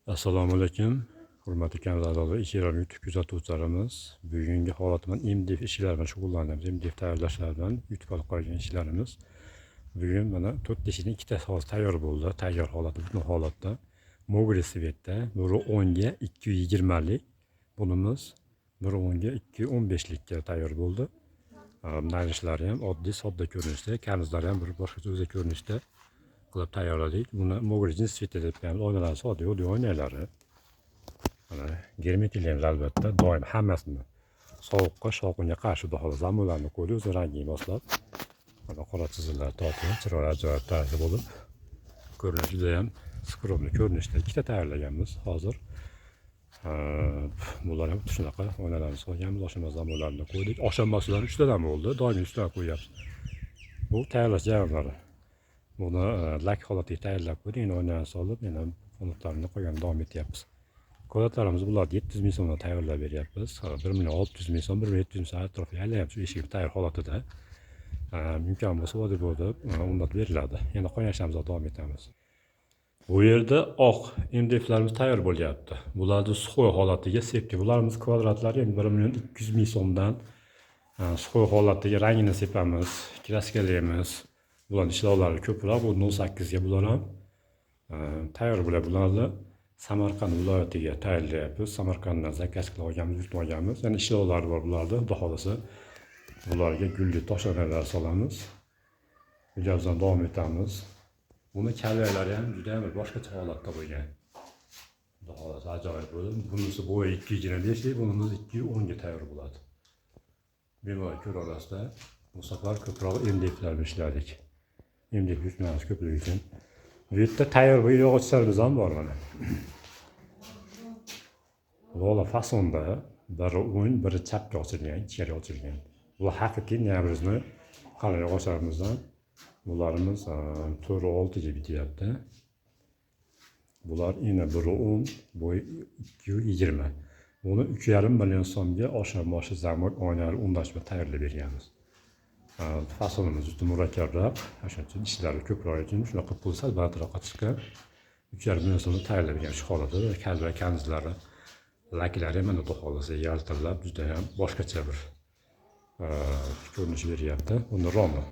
Assalomu alaykum. Hurmatli kanallar, Ichiram YouTube kuzatuvchilarimiz. Bugungi holatimiz MDF ishlari bilan shug'ullanamiz. MDF tayyorlashlar bilan YouTube olib qo'ygan ishlarimiz. Bugun mana 4 teshikning ikkitasi hozir tayyor bo'ldi. Tayyor holatda, butun holatda. Mogri svetda 110 ga 220 lik. Bunimiz 110 ga 215 likka tayyor bo'ldi. Nayrishlari ham oddiy, sodda ko'rinishda, kanizlari ham bir boshqacha o'zga ko'rinishda qilib tayyorladik. Buni Mogri jins sveti deb qo'yamiz. Oynalari oddiy oynalari. Mana germetiklaymiz albatta. Doim hammasini sovuqqa, shovqinga qarshi holat zamonlarni qo'yib, o'z rangiga moslab. Mana qora chiziqlar tortib, chiroyli ajoyib tarzda bo'lib, ko'rinishi juda ham skromli ko'rinishda ikkita tayyorlaganmiz hozir. Bular ham shunaqa oynalarni solganmiz, oshxona zamonlarini qo'ydik. Oshxonasilar 3 tadan bo'ldi, doimiy 3 tadan qo'yapmiz. Bu tayyorlash jarayonlari. Buni lak holatiga tayyorlab qo'ydik, endi oynalarni solib, yana fonotlarni qo'ygan davom etyapmiz. Ko'latlarimiz bularni 700 ming so'mdan tayyorlab beryapmiz. 1,6 million so'm, 1,7 million so'm atrofida aylayapmiz. Shu eshik tayyor holatida. Imkon bo'lsa vodib undan beriladi. Yana qo'yishlarimizni davom etamiz. Bu yerda oq MDFlarimiz tayyor bo'lyapti. Bularni suxoy holatiga sepdik. Bularimiz kvadratlari 1,2 million so'mdan suxoy holatiga rangini sepamiz, kraskalaymiz. Bularning ishlovlari ko'proq, bu 08 ga bular ham tayyor bo'ladi. Bularni Samarqand viloyatiga tayyorlayapmiz. Samarqanddan zakaz qilib olganmiz, yurtib olganmiz. Yana ishlovlari bor bularda. Xudo xolasa bularga gulli toshlarlar solamiz. Mijozdan davom etamiz. Buni kallalari ham juda ham boshqacha holatda bo'lgan. Xudo xolasa ajoyib bo'ldi. Bunisi bo'yi 225, bunimiz 210 ga tayyor bo'ladi. Bemalol ko'ra olasizda. Bu safar ko'proq MDFlar ishladik. MDF yutmaymiz ko'pligi uchun. Bu yerda tayyor bo'lgan yog'ochlarimiz ham bor mana. Lola fasonda biri o'ng, biri chapga ochilgan, ichkari ochilgan. Bular haqiqiy nevruzning qalin yog'ochlarimizdan. Bularimiz 4-6 ga bityapti. Bular yana 110, bo'yi 220. Buni 3,5 million so'mga oshma-moshi zamon oynalari o'ndashma tayyorlab berganmiz. Fasonimiz juda murakkabroq, shuning uchun ishlari ko'proq uchun shunaqa pulsa balandroqqa chiqqan 3,5 million so'mda tayyorlab bergan shu holatda kalva kanizlari, laklari mana xudo xolasa yaltirlab juda ham boshqacha bir ko'rinish beryapti. Buni romi.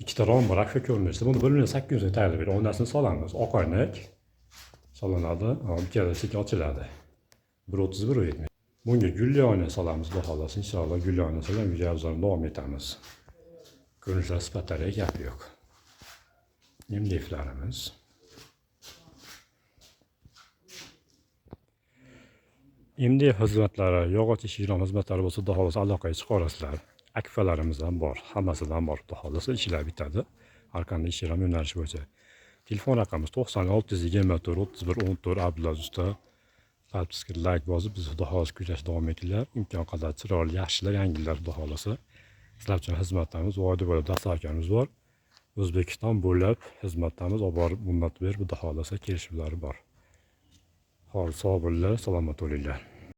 Ikkita rom bor shu ko'rinishda. Buni 1,8 ga tayyorlab berib, oynasini solamiz. Oq oynak solinadi, ikkala sekin ochiladi. 1,30-1,70. Bunga gulli oyna solamiz, xudo xolasa inshaalloh gulli oyna solgan videolarni davom etamiz. Ko'rinishlar sifatlariga gap yo'q. MDFlarimiz. MDF xizmatlari, yog'och ishchilar xizmatlari bo'lsa, xudo xolasa aloqaga chiqarasizlar. Akfalarimiz ham bor, hammasidan bor, xudo xolasa ishlar bitadi. Har qanday ishlar yo'nalish bo'yicha. Telefon raqamimiz 9624 31 14 Abdulaziz usta. Palpiska like bosib, biz xudo xolasa kuzatishda davom etinglar. Imkon qadar chiroyli, yaxshilar, yangilar xudo xolasa. Sizlar uchun xizmatlarimiz, voyda bo'lib dasturlarimiz bor. O'zbekiston bo'ylab xizmatlarimiz olib borib, munnat berib, xudo xolasa kelishuvlari bor. Sog' bo'linglar, salomat bo'linglar.